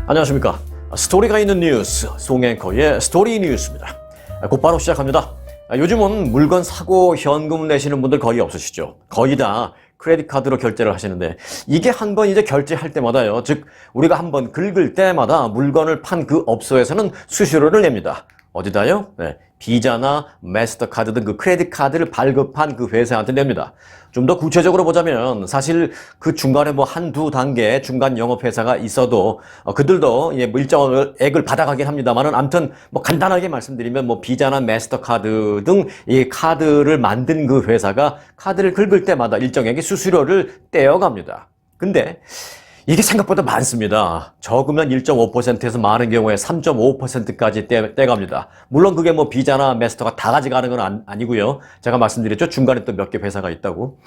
안녕하십니까. 스토리가 있는 뉴스, 송앵커의 스토리 뉴스입니다. 곧바로 시작합니다. 요즘은 물건 사고 현금 내시는 분들 거의 없으시죠. 거의 다 크레딧 카드로 결제를 하시는데, 이게 한 번 이제 결제할 때마다요, 즉 우리가 한 번 긁을 때마다 물건을 판 그 업소에서는 수수료를 냅니다. 어디다요? 네, 비자나 마스터카드 등 그 크레딧 카드를 발급한 그 회사한테 냅니다. 좀 더 구체적으로 보자면 사실 그 중간에 뭐 한두 단계 중간 영업 회사가 있어도 그들도 뭐 일정액을 받아가긴 합니다만은, 아무튼 뭐 간단하게 말씀드리면 뭐 비자나 마스터카드 등 이 카드를 만든 그 회사가 카드를 긁을 때마다 일정액의 수수료를 떼어갑니다. 근데 이게 생각보다 많습니다. 적으면 1.5%에서 많은 경우에 3.5%까지 떼갑니다. 물론 그게 뭐 비자나 마스터가 다 가져가는 건 아니고요. 제가 말씀드렸죠. 중간에 또 몇 개 회사가 있다고.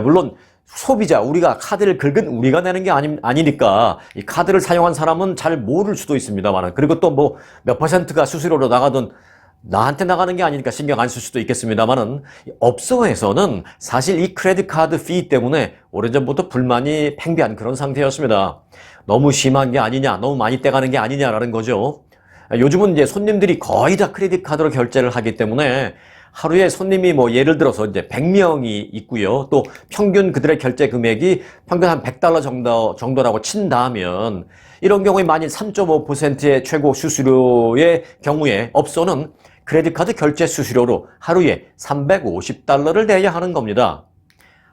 물론 소비자, 우리가 카드를 긁은 우리가 내는 게 아니니까 이 카드를 사용한 사람은 잘 모를 수도 있습니다만, 그리고 또 뭐 몇 퍼센트가 수수료로 나가든 나한테 나가는 게 아니니까 신경 안 쓸 수도 있겠습니다만은, 업소에서는 사실 이 크레딧 카드 피 때문에 오래전부터 불만이 팽배한 그런 상태였습니다. 너무 심한 게 아니냐, 너무 많이 떼가는 게 아니냐라는 거죠. 요즘은 이제 손님들이 거의 다 크레딧 카드로 결제를 하기 때문에 하루에 손님이 뭐 예를 들어서 이제 100명이 있고요. 또 평균 그들의 결제 금액이 평균 한 $100 정도라고 친다면, 이런 경우에 만일 3.5%의 최고 수수료의 경우에 업소는 크레딧 카드 결제 수수료로 하루에 $350를 내야 하는 겁니다.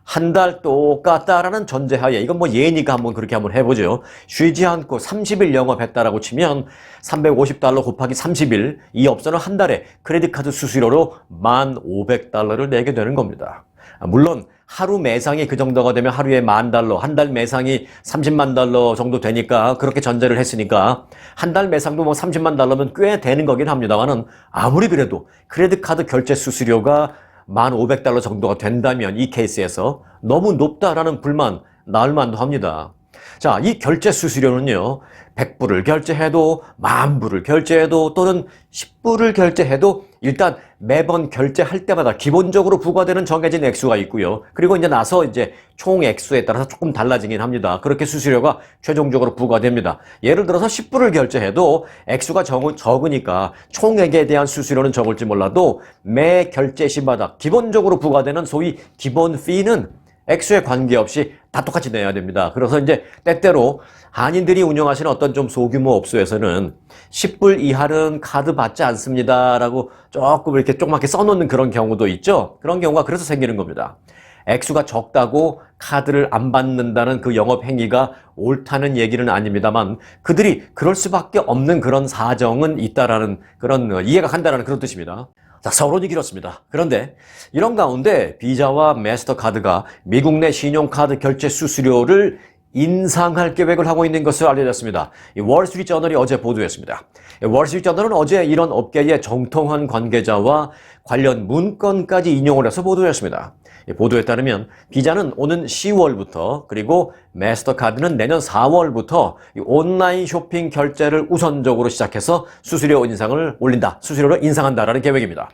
한 달 똑같다라는 전제하에, 이건 뭐 예니까 그렇게 한번 해보죠. 쉬지 않고 30일 영업했다라고 치면 $350 곱하기 30일, 이 업소는 한 달에 크레딧 카드 수수료로 $1,500를 내게 되는 겁니다. 물론 하루 매상이 그 정도가 되면 하루에 $10,000, 한 달 매상이 $30만 정도 되니까, 그렇게 전제를 했으니까 한 달 매상도 뭐 $30만 꽤 되는 거긴 합니다만은, 아무리 그래도 크레딧 카드 결제 수수료가 $1,500 정도가 된다면 이 케이스에서 너무 높다라는 불만 나올 만도 합니다. 자, 이 결제 수수료는요, 100불을 결제해도, 10,000불을 결제해도, 또는 10불을 결제해도 일단 매번 결제할 때마다 기본적으로 부과되는 정해진 액수가 있고요. 그리고 이제 총 액수에 따라서 조금 달라지긴 합니다. 그렇게 수수료가 최종적으로 부과됩니다. 예를 들어서 10불을 결제해도 액수가 적으니까 총액에 대한 수수료는 적을지 몰라도 매 결제 시마다 기본적으로 부과되는 소위 기본 피는 액수에 관계없이 다 똑같이 내야 됩니다. 그래서 이제 때때로 한인들이 운영하시는 어떤 좀 소규모 업소에서는 10불 이하는 카드 받지 않습니다라고 조금 이렇게 조그맣게 써놓는 그런 경우도 있죠. 그런 경우가 그래서 생기는 겁니다. 액수가 적다고 카드를 안 받는다는 그 영업 행위가 옳다는 얘기는 아닙니다만, 그들이 그럴 수밖에 없는 그런 사정은 있다라는 그런 이해가 간다라는 그런 뜻입니다. 자, 서론이 길었습니다. 그런데 이런 가운데 비자와 마스터카드가 미국 내 신용카드 결제 수수료를 인상할 계획을 하고 있는 것을 알려졌습니다. 이 월스트리트저널이 어제 보도했습니다. 월스트리트저널은 어제 이런 업계의 정통한 관계자와 관련 문건까지 인용을 해서 보도했습니다. 보도에 따르면 비자는 오는 10월부터, 그리고 마스터카드는 내년 4월부터 온라인 쇼핑 결제를 우선적으로 시작해서 수수료 인상을 올린다, 수수료를 인상한다라는 계획입니다.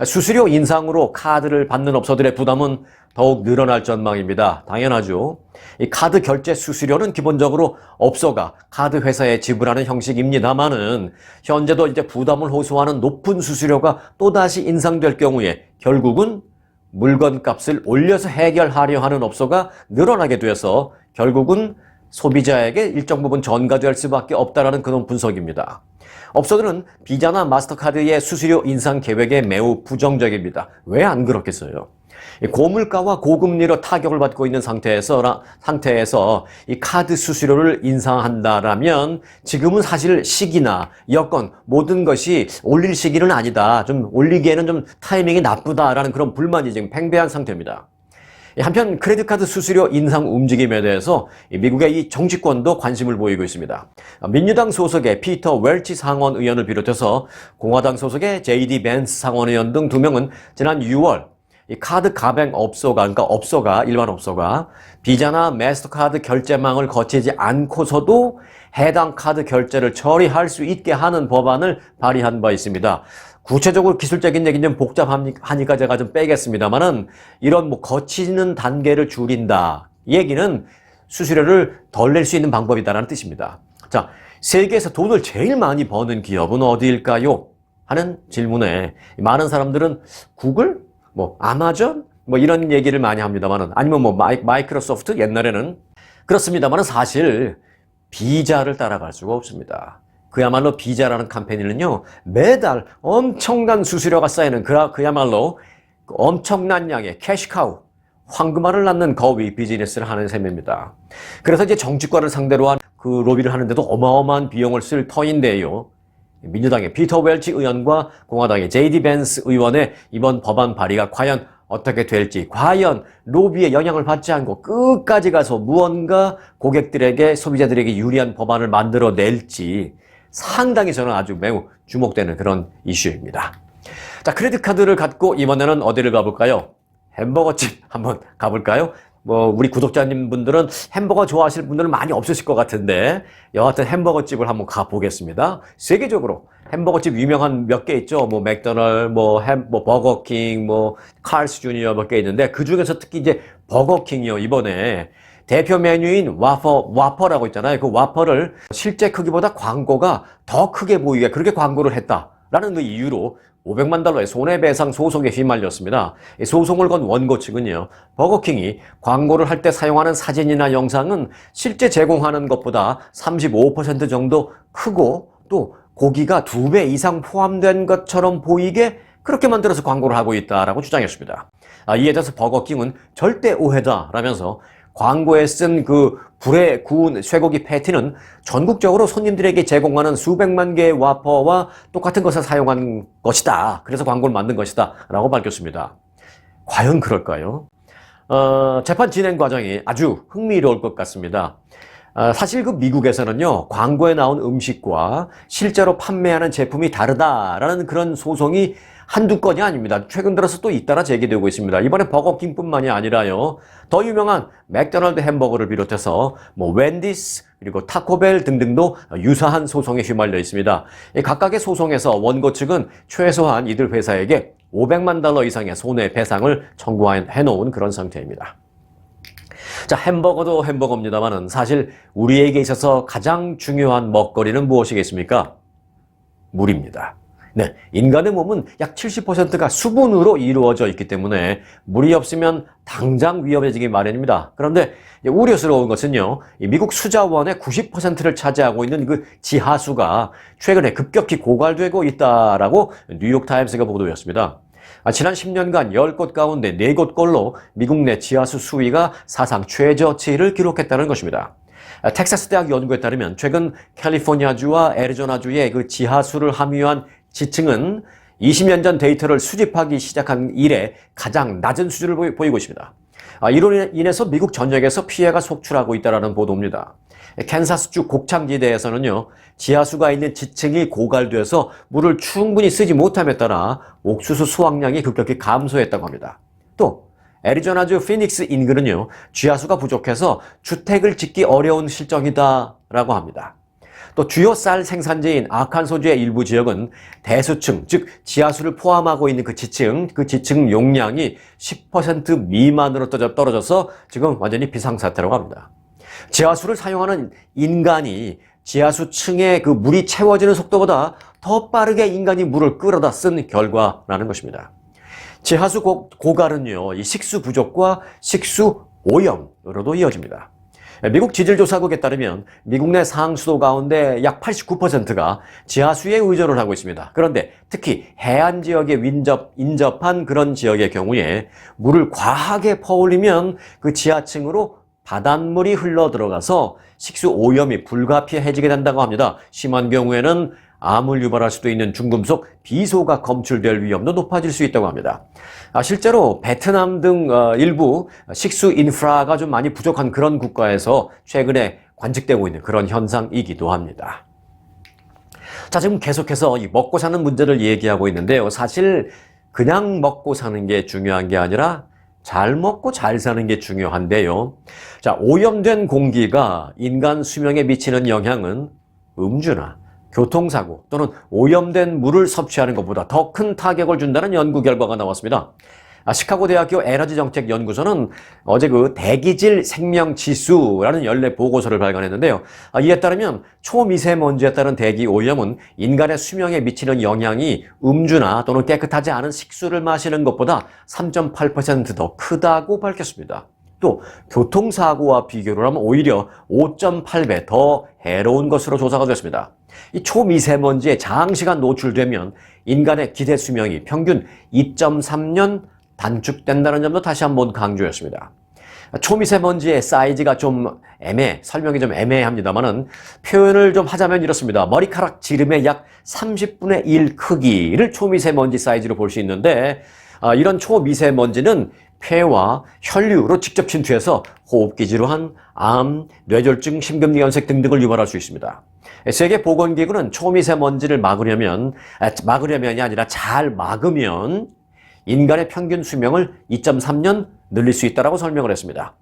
수수료 인상으로 카드를 받는 업소들의 부담은 더욱 늘어날 전망입니다. 당연하죠. 이 카드 결제 수수료는 기본적으로 업소가 카드 회사에 지불하는 형식입니다만은, 현재도 이제 부담을 호소하는 높은 수수료가 또다시 인상될 경우에 결국은 물건 값을 올려서 해결하려 하는 업소가 늘어나게 돼서 결국은 소비자에게 일정 부분 전가될 수밖에 없다라는 그런 분석입니다. 업소들은 비자나 마스터카드의 수수료 인상 계획에 매우 부정적입니다. 왜 안 그렇겠어요? 고물가와 고금리로 타격을 받고 있는 상태에서 이 카드 수수료를 인상한다라면, 지금은 사실 시기나 여건 모든 것이 올릴 시기는 아니다, 좀 올리기에는 좀 타이밍이 나쁘다라는 그런 불만이 지금 팽배한 상태입니다. 한편 크레딧 카드 수수료 인상 움직임에 대해서 미국의 이 정치권도 관심을 보이고 있습니다. 민주당 소속의 피터 웰치 상원 의원을 비롯해서 공화당 소속의 JD 벤스 상원 의원 등 2명은 지난 6월 이 카드 가맹 업소가, 그러니까 일반 업소가 비자나 마스터카드 결제망을 거치지 않고서도 해당 카드 결제를 처리할 수 있게 하는 법안을 발의한 바 있습니다. 구체적으로 기술적인 얘기는 좀 복잡하니까 제가 좀 빼겠습니다만은, 이런 거치는 단계를 줄인다, 이 얘기는 수수료를 덜 낼 수 있는 방법이다라는 뜻입니다. 자, 세계에서 돈을 제일 많이 버는 기업은 어디일까요? 하는 질문에 많은 사람들은 구글, 아마존, 이런 얘기를 많이 합니다만은, 아니면 마이크로소프트 옛날에는 그렇습니다만은 사실 비자를 따라갈 수가 없습니다. 그야말로 비자라는 캠페인은요, 매달 엄청난 수수료가 쌓이는 그야말로 엄청난 양의 캐시카우, 황금알을 낳는 거위 비즈니스를 하는 셈입니다. 그래서 이제 정치권을 상대로 한 그 로비를 하는데도 어마어마한 비용을 쓸 터인데요. 민주당의 피터 웰치 의원과 공화당의 제이디 벤스 의원의 이번 법안 발의가 과연 어떻게 될지, 과연 로비의 영향을 받지 않고 끝까지 가서 무언가 고객들에게, 소비자들에게 유리한 법안을 만들어낼지 상당히 저는 아주 매우 주목되는 그런 이슈입니다. 자, 크레딧 카드를 갖고 이번에는 어디를 가볼까요? 햄버거집 한번 가볼까요? 우리 구독자님 분들은 햄버거 좋아하시는 분들은 많이 없으실 것 같은데, 여하튼 햄버거집을 한번 가보겠습니다. 세계적으로 햄버거집 유명한 몇 개 있죠. 맥도널드, 버거킹, 칼스 주니어 몇 개 있는데, 그 중에서 특히 이제 버거킹이요. 이번에 대표 메뉴인 와퍼라고 있잖아요. 그 와퍼를 실제 크기보다 광고가 더 크게 보이게 그렇게 광고를 했다라는 그 이유로 $500만 손해배상 소송에 휘말렸습니다. 이 소송을 건 원고 측은요, 버거킹이 광고를 할 때 사용하는 사진이나 영상은 실제 제공하는 것보다 35% 정도 크고 또 고기가 2배 이상 포함된 것처럼 보이게 그렇게 만들어서 광고를 하고 있다라고 주장했습니다. 이에 대해서 버거킹은 절대 오해다라면서 광고에 쓴 그 불에 구운 쇠고기 패티는 전국적으로 손님들에게 제공하는 수백만 개의 와퍼와 똑같은 것을 사용한 것이다. 그래서 광고를 만든 것이다. 라고 밝혔습니다. 과연 그럴까요? 재판 진행 과정이 아주 흥미로울 것 같습니다. 사실 그 미국에서는요, 광고에 나온 음식과 실제로 판매하는 제품이 다르다라는 그런 소송이 한두 건이 아닙니다. 최근 들어서 또 잇따라 제기되고 있습니다. 이번에 버거킹뿐만이 아니라요, 더 유명한 맥도날드 햄버거를 비롯해서 웬디스 그리고 타코벨 등등도 유사한 소송에 휘말려 있습니다. 각각의 소송에서 원고 측은 최소한 이들 회사에게 $500만 이상의 손해배상을 청구해 놓은 그런 상태입니다. 자, 햄버거도 햄버거입니다만은 사실 우리에게 있어서 가장 중요한 먹거리는 무엇이겠습니까? 물입니다. 네, 인간의 몸은 약 70%가 수분으로 이루어져 있기 때문에 물이 없으면 당장 위험해지기 마련입니다. 그런데 우려스러운 것은요, 미국 수자원의 90%를 차지하고 있는 그 지하수가 최근에 급격히 고갈되고 있다라고 뉴욕타임스가 보도했습니다. 지난 10년간 10곳 가운데 4곳꼴로 미국 내 지하수 수위가 사상 최저치를 기록했다는 것입니다. 텍사스 대학 연구에 따르면 최근 캘리포니아주와 애리조나주의 그 지하수를 함유한 지층은 20년 전 데이터를 수집하기 시작한 이래 가장 낮은 수준을 보이고 있습니다. 이로 인해서 미국 전역에서 피해가 속출하고 있다는 보도입니다. 캔사스주 곡창지대에서는요, 지하수가 있는 지층이 고갈돼서 물을 충분히 쓰지 못함에 따라 옥수수 수확량이 급격히 감소했다고 합니다. 또 애리조나주 피닉스 인근은요, 지하수가 부족해서 주택을 짓기 어려운 실정이다라고 합니다. 또 주요 쌀 생산지인 아칸소주의 일부 지역은 대수층, 즉 지하수를 포함하고 있는 그 지층 용량이 10% 미만으로 떨어져서 지금 완전히 비상사태라고 합니다. 지하수를 사용하는 인간이 지하수층에 그 물이 채워지는 속도보다 더 빠르게 인간이 물을 끌어다 쓴 결과라는 것입니다. 지하수 고갈은요, 이 식수 부족과 식수 오염으로도 이어집니다. 미국 지질조사국에 따르면 미국 내 상수도 가운데 약 89%가 지하수에 의존을 하고 있습니다. 그런데 특히 해안 지역에 인접한 그런 지역의 경우에 물을 과하게 퍼올리면 그 지하층으로 바닷물이 흘러 들어가서 식수 오염이 불가피해지게 된다고 합니다. 심한 경우에는 암을 유발할 수도 있는 중금속 비소가 검출될 위험도 높아질 수 있다고 합니다. 실제로 베트남 등 일부 식수 인프라가 좀 많이 부족한 그런 국가에서 최근에 관측되고 있는 그런 현상이기도 합니다. 자, 지금 계속해서 이 먹고 사는 문제를 얘기하고 있는데요. 사실 그냥 먹고 사는 게 중요한 게 아니라 잘 먹고 잘 사는 게 중요한데요. 자, 오염된 공기가 인간 수명에 미치는 영향은 음주나 교통사고 또는 오염된 물을 섭취하는 것보다 더 큰 타격을 준다는 연구 결과가 나왔습니다. 시카고 대학교 에너지 정책 연구소는 어제 그 대기질 생명 지수라는 연례 보고서를 발간했는데요. 이에 따르면 초미세먼지에 따른 대기 오염은 인간의 수명에 미치는 영향이 음주나 또는 깨끗하지 않은 식수를 마시는 것보다 3.8% 더 크다고 밝혔습니다. 또 교통사고와 비교를 하면 오히려 5.8배 더 해로운 것으로 조사가 됐습니다. 이 초미세먼지에 장시간 노출되면 인간의 기대 수명이 평균 2.3년 단축된다는 점도 다시 한번 강조했습니다. 초미세먼지의 사이즈가 좀 설명이 좀 애매합니다만은 표현을 좀 하자면 이렇습니다. 머리카락 지름의 약 30분의 1 크기를 초미세먼지 사이즈로 볼 수 있는데 이런 초미세먼지는 폐와 혈류로 직접 침투해서 호흡기 질환, 암, 뇌졸중, 심근경색 등등을 유발할 수 있습니다. 세계보건기구는 초미세먼지를 막으려면이 아니라 잘 막으면 인간의 평균 수명을 2.3년 늘릴 수 있다고 설명을 했습니다.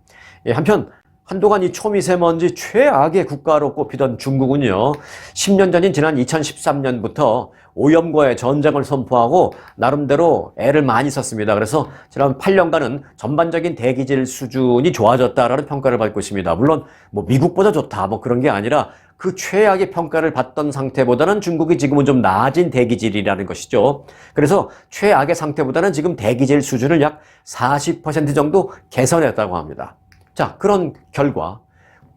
한편 한동안 이 초미세먼지 최악의 국가로 꼽히던 중국은요, 10년 전인 지난 2013년부터 오염과의 전쟁을 선포하고 나름대로 애를 많이 썼습니다. 그래서 지난 8년간은 전반적인 대기질 수준이 좋아졌다라는 평가를 받고 있습니다. 물론 미국보다 좋다 그런 게 아니라 그 최악의 평가를 받던 상태보다는 중국이 지금은 좀 나아진 대기질이라는 것이죠. 그래서 최악의 상태보다는 지금 대기질 수준을 약 40% 정도 개선했다고 합니다. 자, 그런 결과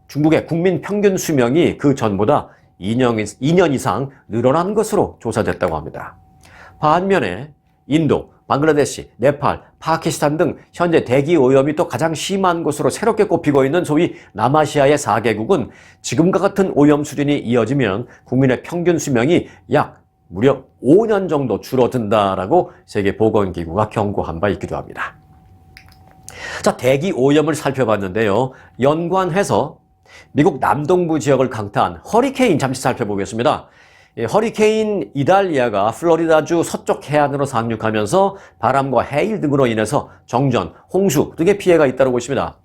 중국의 국민 평균 수명이 그 전보다 2년 이상 늘어난 것으로 조사됐다고 합니다. 반면에 인도, 방글라데시, 네팔, 파키스탄 등 현재 대기 오염이 또 가장 심한 곳으로 새롭게 꼽히고 있는 소위 남아시아의 4개국은 지금과 같은 오염 수준이 이어지면 국민의 평균 수명이 약 무려 5년 정도 줄어든다라고 세계보건기구가 경고한 바 있기도 합니다. 자, 대기 오염을 살펴봤는데요. 연관해서 미국 남동부 지역을 강타한 허리케인 잠시 살펴보겠습니다. 허리케인 이달리아가 플로리다주 서쪽 해안으로 상륙하면서 바람과 해일 등으로 인해서 정전, 홍수 등의 피해가 잇따르고 있습니다.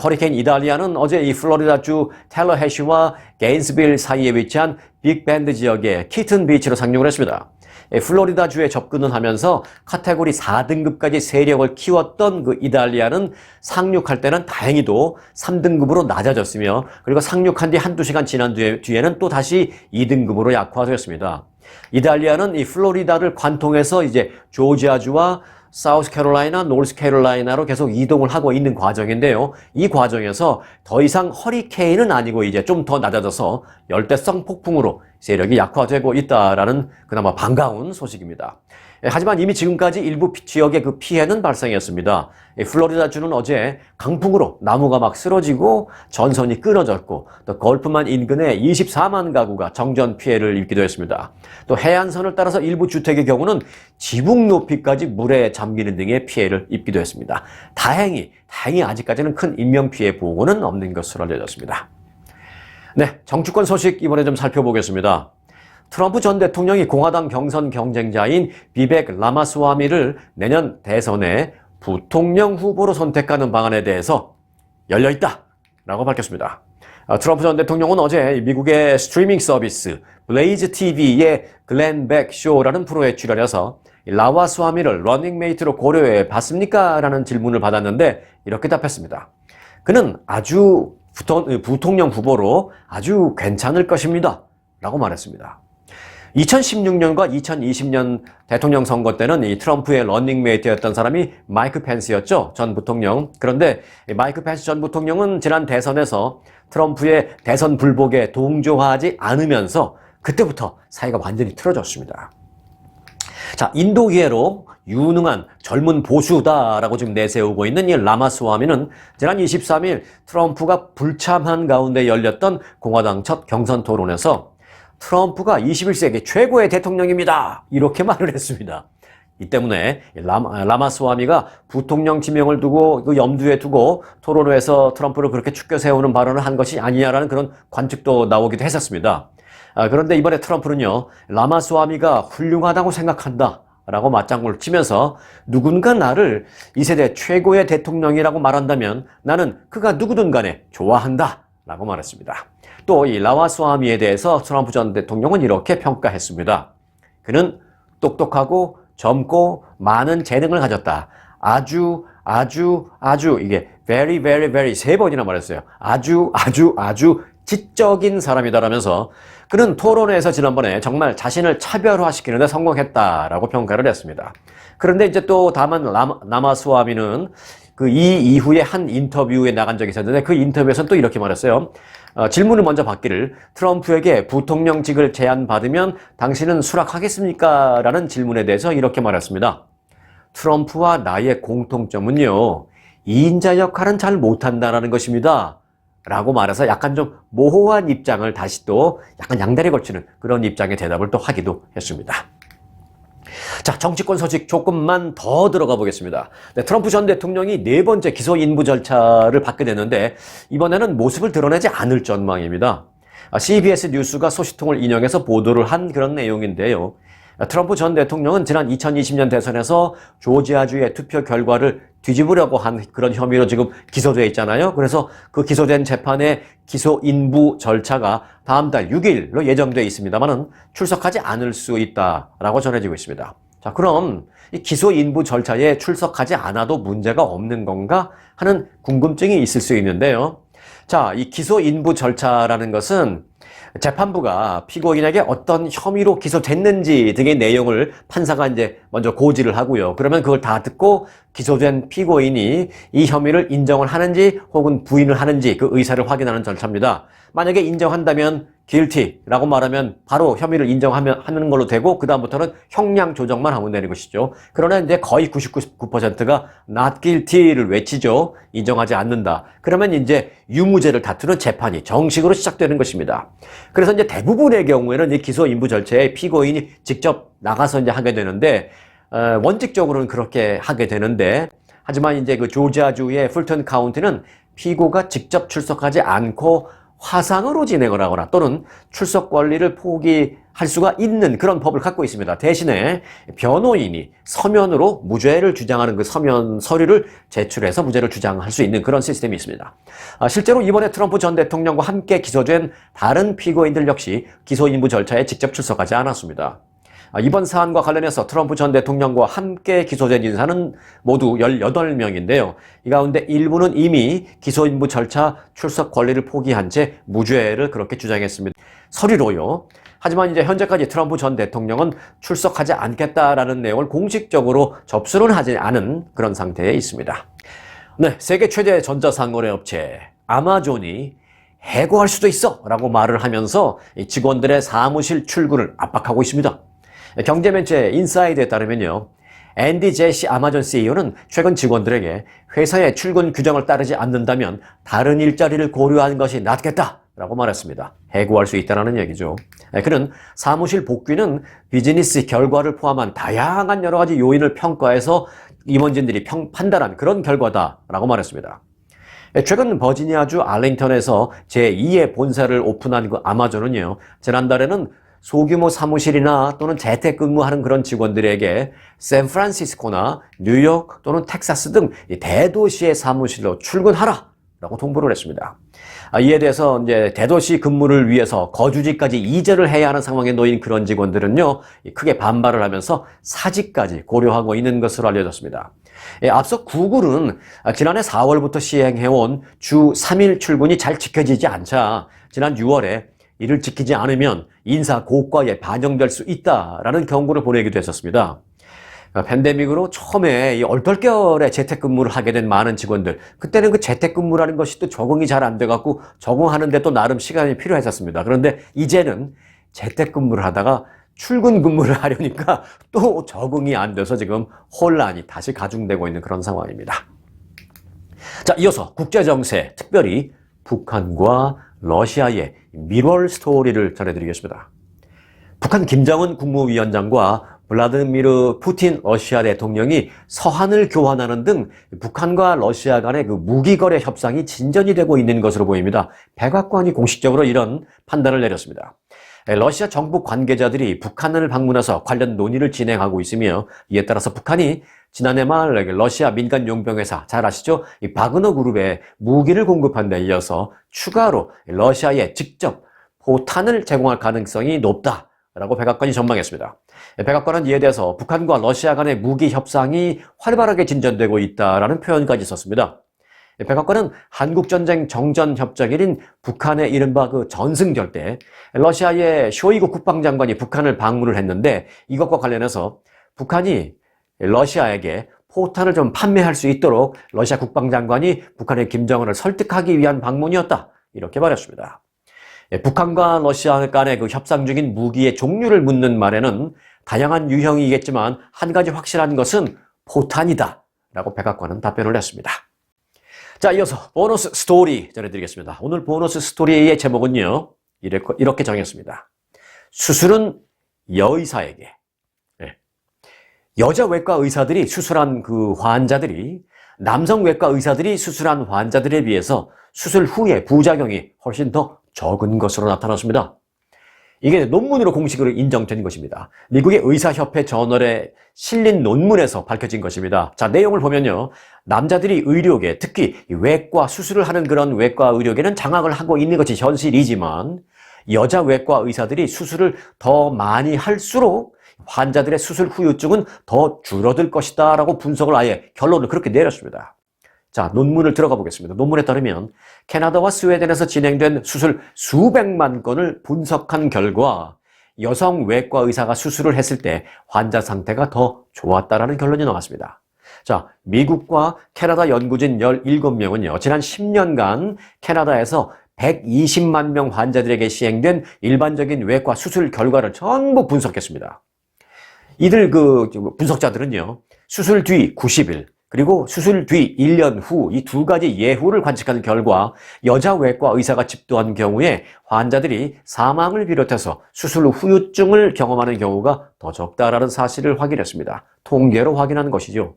허리케인 이달리아는 어제 이 플로리다주 텔러해시와 게인스빌 사이에 위치한 빅밴드 지역의 키튼 비치로 상륙을 했습니다. 플로리다주에 접근을 하면서 카테고리 4등급까지 세력을 키웠던 그 이달리아는 상륙할 때는 다행히도 3등급으로 낮아졌으며, 그리고 상륙한 뒤 한두 시간 지난 뒤에는 또 다시 2등급으로 약화되었습니다. 이달리아는 이 플로리다를 관통해서 이제 조지아주와 사우스캐롤라이나, 노스캐롤라이나로 계속 이동을 하고 있는 과정인데요. 이 과정에서 더 이상 허리케인은 아니고 이제 좀 더 낮아져서 열대성 폭풍으로 세력이 약화되고 있다라는 그나마 반가운 소식입니다. 하지만 이미 지금까지 일부 지역의 그 피해는 발생했습니다. 플로리다주는 어제 강풍으로 나무가 막 쓰러지고 전선이 끊어졌고, 또 걸프만 인근에 24만 가구가 정전 피해를 입기도 했습니다. 또 해안선을 따라서 일부 주택의 경우는 지붕 높이까지 물에 잠기는 등의 피해를 입기도 했습니다. 다행히 아직까지는 큰 인명피해 보고는 없는 것으로 알려졌습니다. 네, 정치권 소식 이번에 좀 살펴보겠습니다. 트럼프 전 대통령이 공화당 경선 경쟁자인 비벡 라마스와미를 내년 대선에 부통령 후보로 선택하는 방안에 대해서 열려있다라고 밝혔습니다. 트럼프 전 대통령은 어제 미국의 스트리밍 서비스 블레이즈 TV의 글렌 백 쇼라는 프로에 출연해서 라마스와미를 러닝메이트로 고려해 봤습니까? 라는 질문을 받았는데 이렇게 답했습니다. 그는 아주 부통령 후보로 아주 괜찮을 것입니다. 라고 말했습니다. 2016년과 2020년 대통령 선거 때는 이 트럼프의 러닝메이트였던 사람이 마이크 펜스였죠. 전 부통령. 그런데 마이크 펜스 전 부통령은 지난 대선에서 트럼프의 대선 불복에 동조하지 않으면서 그때부터 사이가 완전히 틀어졌습니다. 자, 인도계로 유능한 젊은 보수다라고 지금 내세우고 있는 이 라마스와미는 지난 23일 트럼프가 불참한 가운데 열렸던 공화당 첫 경선 토론에서 트럼프가 21세기 최고의 대통령입니다. 이렇게 말을 했습니다. 이 때문에 라마스와미가 부통령 지명을 두고 그 염두에 두고 토론회에서 트럼프를 그렇게 축켜 세우는 발언을 한 것이 아니냐라는 그런 관측도 나오기도 했었습니다. 그런데 이번에 트럼프는요, 라마스와미가 훌륭하다고 생각한다 라고 맞장구를 치면서 누군가 나를 이 세대 최고의 대통령이라고 말한다면 나는 그가 누구든 간에 좋아한다 라고 말했습니다. 또 이 라마스와미에 대해서 트럼프 전 대통령은 이렇게 평가했습니다. 그는 똑똑하고 젊고 많은 재능을 가졌다. 아주 이게 very very very 세 번이나 말했어요. 아주 지적인 사람이다라면서 그는 토론회에서 지난번에 정말 자신을 차별화시키는 데 성공했다라고 평가를 했습니다. 그런데 이제 또 다만 라마스와미는 그 이 이후에 한 인터뷰에 나간 적이 있었는데 그 인터뷰에서는 또 이렇게 말했어요. 질문을 먼저 받기를 트럼프에게 부통령직을 제안받으면 당신은 수락하겠습니까? 라는 질문에 대해서 이렇게 말했습니다. 트럼프와 나의 공통점은요, 2인자 역할은 잘 못한다라는 것입니다. 라고 말해서 약간 좀 모호한 입장을 다시 또 약간 양다리 걸치는 그런 입장의 대답을 또 하기도 했습니다. 자, 정치권 소식 조금만 더 들어가 보겠습니다. 네, 트럼프 전 대통령이 네 번째 기소 인부 절차를 받게 됐는데 이번에는 모습을 드러내지 않을 전망입니다. CBS 뉴스가 소식통을 인용해서 보도를 한 그런 내용인데요. 트럼프 전 대통령은 지난 2020년 대선에서 조지아주의 투표 결과를 뒤집으려고 한 그런 혐의로 지금 기소되어 있잖아요. 그래서 그 기소된 재판의 기소 인부 절차가 다음 달 6일로 예정되어 있습니다만은 출석하지 않을 수 있다라고 전해지고 있습니다. 자, 그럼 이 기소 인부 절차에 출석하지 않아도 문제가 없는 건가 하는 궁금증이 있을 수 있는데요. 자, 이 기소 인부 절차라는 것은 재판부가 피고인에게 어떤 혐의로 기소됐는지 등의 내용을 판사가 이제 먼저 고지를 하고요. 그러면 그걸 다 듣고 기소된 피고인이 이 혐의를 인정을 하는지 혹은 부인을 하는지 그 의사를 확인하는 절차입니다. 만약에 인정한다면 guilty라고 말하면 바로 혐의를 인정하는 걸로 되고 그다음부터는 형량 조정만 하면 되는 것이죠. 그러나 이제 거의 99%가 not guilty를 외치죠. 인정하지 않는다. 그러면 이제 유무죄를 다투는 재판이 정식으로 시작되는 것입니다. 그래서 이제 대부분의 경우에는 이 기소 인부 절차에 피고인이 직접 나가서 이제 하게 되는데 원칙적으로는 그렇게 하게 되는데 하지만 이제 그 조지아주의 풀턴 카운티는 피고가 직접 출석하지 않고 화상으로 진행을 하거나 또는 출석 권리를 포기할 수가 있는 그런 법을 갖고 있습니다. 대신에 변호인이 서면으로 무죄를 주장하는 그 서면 서류를 제출해서 무죄를 주장할 수 있는 그런 시스템이 있습니다. 실제로 이번에 트럼프 전 대통령과 함께 기소된 다른 피고인들 역시 기소 인부 절차에 직접 출석하지 않았습니다. 이번 사안과 관련해서 트럼프 전 대통령과 함께 기소된 인사는 모두 18명인데요. 이 가운데 일부는 이미 기소 인부 절차 출석 권리를 포기한 채 무죄를 그렇게 주장했습니다. 서류로요. 하지만 이제 현재까지 트럼프 전 대통령은 출석하지 않겠다라는 내용을 공식적으로 접수는 하지 않은 그런 상태에 있습니다. 네, 세계 최대 전자상거래 업체 아마존이 해고할 수도 있어 라고 말을 하면서 직원들의 사무실 출근을 압박하고 있습니다. 경제매체 인사이드에 따르면요. 앤디 제시 아마존 CEO는 최근 직원들에게 회사의 출근 규정을 따르지 않는다면 다른 일자리를 고려하는 것이 낫겠다라고 말했습니다. 해고할 수 있다는 얘기죠. 그는 사무실 복귀는 비즈니스 결과를 포함한 다양한 여러 가지 요인을 평가해서 임원진들이 판단한 그런 결과다라고 말했습니다. 최근 버지니아주 알링턴에서 제2의 본사를 오픈한 그 아마존은요. 지난달에는 소규모 사무실이나 또는 재택근무하는 그런 직원들에게 샌프란시스코나 뉴욕 또는 텍사스 등 대도시의 사무실로 출근하라 라고 통보를 했습니다. 이에 대해서 이제 대도시 근무를 위해서 거주지까지 이전을 해야 하는 상황에 놓인 그런 직원들은요, 크게 반발을 하면서 사직까지 고려하고 있는 것으로 알려졌습니다. 앞서 구글은 지난해 4월부터 시행해온 주 3일 출근이 잘 지켜지지 않자 지난 6월에 이를 지키지 않으면 인사 고과에 반영될 수 있다라는 경고를 보내기도 했었습니다. 팬데믹으로 처음에 이 얼떨결에 재택근무를 하게 된 많은 직원들, 그때는 그 재택근무라는 것이 또 적응이 잘 안 돼갖고 적응하는데 또 나름 시간이 필요했었습니다. 그런데 이제는 재택근무를 하다가 출근 근무를 하려니까 또 적응이 안 돼서 지금 혼란이 다시 가중되고 있는 그런 상황입니다. 자, 이어서 국제정세, 특별히 북한과 러시아의 미월 스토리를 전해드리겠습니다. 북한 김정은 국무위원장과 블라디미르 푸틴 러시아 대통령이 서한을 교환하는 등 북한과 러시아 간의 그 무기거래 협상이 진전이 되고 있는 것으로 보입니다. 백악관이 공식적으로 이런 판단을 내렸습니다. 러시아 정부 관계자들이 북한을 방문해서 관련 논의를 진행하고 있으며 이에 따라서 북한이 지난해 말 러시아 민간 용병회사, 잘 아시죠? 이 바그너 그룹에 무기를 공급한 데 이어서 추가로 러시아에 직접 포탄을 제공할 가능성이 높다라고 백악관이 전망했습니다. 백악관은 이에 대해서 북한과 러시아 간의 무기 협상이 활발하게 진전되고 있다라는 표현까지 썼습니다. 백악관은 한국전쟁 정전협정일인 북한의 이른바 그 전승절 때 러시아의 쇼이구 국방장관이 북한을 방문을 했는데 이것과 관련해서 북한이 러시아에게 포탄을 좀 판매할 수 있도록 러시아 국방장관이 북한의 김정은을 설득하기 위한 방문이었다. 이렇게 말했습니다. 북한과 러시아 간의 그 협상 중인 무기의 종류를 묻는 말에는 다양한 유형이겠지만 한 가지 확실한 것은 포탄이다. 라고 백악관은 답변을 했습니다. 자, 이어서 보너스 스토리 전해드리겠습니다. 오늘 보너스 스토리의 제목은요, 이렇게 정했습니다. 수술은 여의사에게. 여자 외과 의사들이 수술한 그 환자들이 남성 외과 의사들이 수술한 환자들에 비해서 수술 후에 부작용이 훨씬 더 적은 것으로 나타났습니다. 이게 논문으로 공식으로 인정된 것입니다. 미국의 의사협회 저널에 실린 논문에서 밝혀진 것입니다. 자, 내용을 보면요. 남자들이 의료계, 특히 외과 수술을 하는 그런 외과 의료계는 장악을 하고 있는 것이 현실이지만 여자 외과 의사들이 수술을 더 많이 할수록 환자들의 수술 후유증은 더 줄어들 것이다 라고 분석을 아예 결론을 그렇게 내렸습니다. 자, 논문을 들어가 보겠습니다. 논문에 따르면 캐나다와 스웨덴에서 진행된 수술 수백만 건을 분석한 결과 여성 외과 의사가 수술을 했을 때 환자 상태가 더 좋았다라는 결론이 나왔습니다. 자, 미국과 캐나다 연구진 17명은요, 지난 10년간 캐나다에서 120만 명 환자들에게 시행된 일반적인 외과 수술 결과를 전부 분석했습니다. 이들 그 분석자들은요, 수술 뒤 90일, 그리고 수술 뒤 1년 후 이 두 가지 예후를 관측한 결과 여자 외과 의사가 집도한 경우에 환자들이 사망을 비롯해서 수술 후 후유증을 경험하는 경우가 더 적다라는 사실을 확인했습니다. 통계로 확인한 것이죠.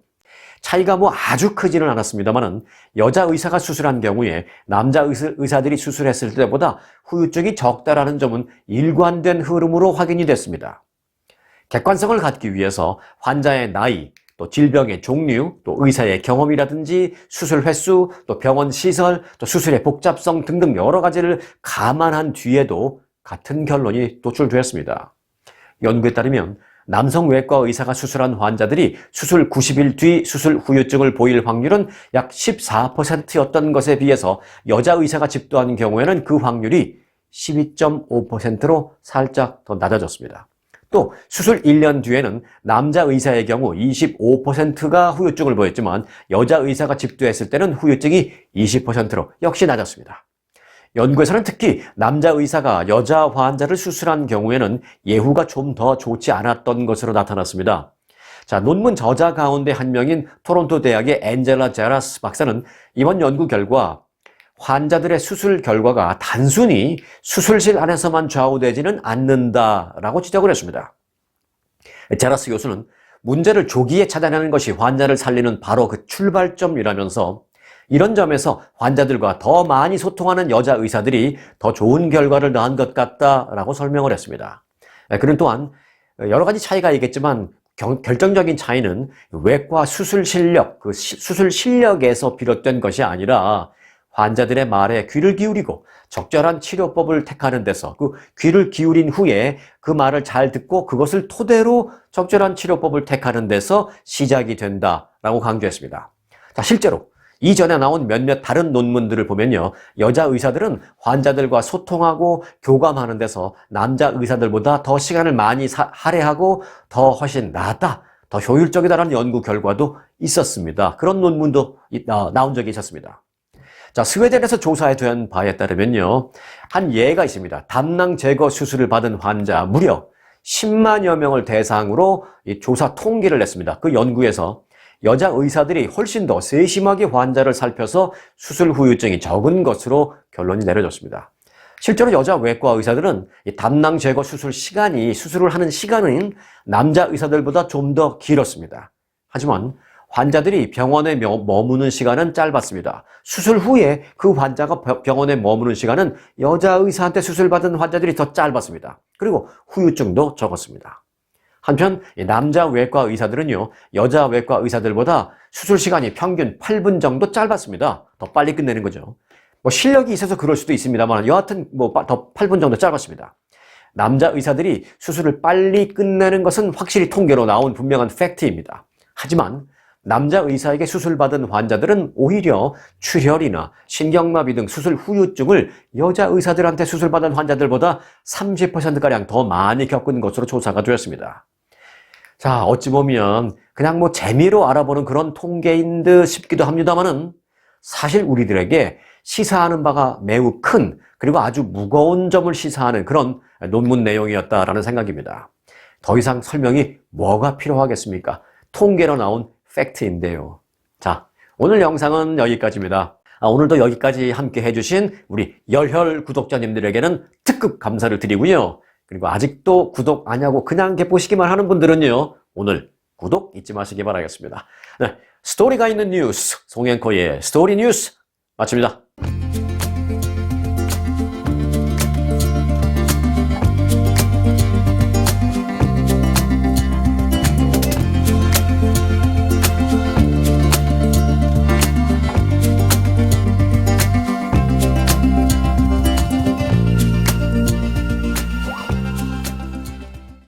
차이가 뭐 아주 크지는 않았습니다만은 여자 의사가 수술한 경우에 남자 의사들이 수술했을 때보다 후유증이 적다라는 점은 일관된 흐름으로 확인이 됐습니다. 객관성을 갖기 위해서 환자의 나이, 또 질병의 종류, 또 의사의 경험이라든지 수술 횟수, 또 병원 시설, 또 수술의 복잡성 등등 여러 가지를 감안한 뒤에도 같은 결론이 도출되었습니다. 연구에 따르면 남성 외과 의사가 수술한 환자들이 수술 90일 뒤 수술 후유증을 보일 확률은 약 14%였던 것에 비해서 여자 의사가 집도한 경우에는 그 확률이 12.5%로 살짝 더 낮아졌습니다. 또 수술 1년 뒤에는 남자 의사의 경우 25%가 후유증을 보였지만 여자 의사가 집도했을 때는 후유증이 20%로 역시 낮았습니다. 연구에서는 특히 남자 의사가 여자 환자를 수술한 경우에는 예후가 좀 더 좋지 않았던 것으로 나타났습니다. 자, 논문 저자 가운데 한 명인 토론토 대학의 앤젤라 제라스 박사는 이번 연구 결과 환자들의 수술 결과가 단순히 수술실 안에서만 좌우되지는 않는다라고 지적을 했습니다. 제라스 교수는 문제를 조기에 찾아내는 것이 환자를 살리는 바로 그 출발점이라면서 이런 점에서 환자들과 더 많이 소통하는 여자 의사들이 더 좋은 결과를 낳은 것 같다라고 설명을 했습니다. 그는 또한 여러 가지 차이가 있겠지만 결정적인 차이는 외과 수술 실력, 그 수술 실력에서 비롯된 것이 아니라 환자들의 말에 귀를 기울이고 적절한 치료법을 택하는 데서 그 귀를 기울인 후에 그 말을 잘 듣고 그것을 토대로 적절한 치료법을 택하는 데서 시작이 된다라고 강조했습니다. 자, 실제로 이전에 나온 몇몇 다른 논문들을 보면요, 여자 의사들은 환자들과 소통하고 교감하는 데서 남자 의사들보다 더 시간을 많이 할애하고 더 훨씬 낫다, 더 효율적이다라는 연구 결과도 있었습니다. 그런 논문도 나온 적이 있었습니다. 자, 스웨덴에서 조사된 바에 따르면요, 한 예가 있습니다. 담낭 제거 수술을 받은 환자 무려 10만여 명을 대상으로 이 조사 통계를 냈습니다. 그 연구에서 여자 의사들이 훨씬 더 세심하게 환자를 살펴서 수술 후유증이 적은 것으로 결론이 내려졌습니다. 실제로 여자 외과 의사들은 이 담낭 제거 수술을 하는 시간은 남자 의사들보다 좀 더 길었습니다. 하지만 환자들이 병원에 머무는 시간은 짧았습니다. 수술 후에 그 환자가 병원에 머무는 시간은 여자 의사한테 수술받은 환자들이 더 짧았습니다. 그리고 후유증도 적었습니다. 한편 남자 외과 의사들은요, 여자 외과 의사들보다 수술 시간이 평균 8분 정도 짧았습니다. 더 빨리 끝내는 거죠. 뭐 실력이 있어서 그럴 수도 있습니다만 여하튼 더 8분 정도 짧았습니다. 남자 의사들이 수술을 빨리 끝내는 것은 확실히 통계로 나온 분명한 팩트입니다. 하지만 남자 의사에게 수술받은 환자들은 오히려 출혈이나 신경마비 등 수술 후유증을 여자 의사들한테 수술받은 환자들보다 30%가량 더 많이 겪은 것으로 조사가 되었습니다. 자, 어찌 보면 그냥 재미로 알아보는 그런 통계인 듯 싶기도 합니다만은 사실 우리들에게 시사하는 바가 매우 큰 그리고 아주 무거운 점을 시사하는 그런 논문 내용이었다라는 생각입니다. 더 이상 설명이 뭐가 필요하겠습니까? 통계로 나온 팩트인데요. 자, 오늘 영상은 여기까지입니다. 오늘도 여기까지 함께 해주신 우리 열혈 구독자님들에게는 특급 감사를 드리고요. 그리고 아직도 구독 안 하고 그냥 보시기만 하는 분들은요, 오늘 구독 잊지 마시기 바라겠습니다. 네, 스토리가 있는 뉴스, 송앵커의 스토리 뉴스 마칩니다.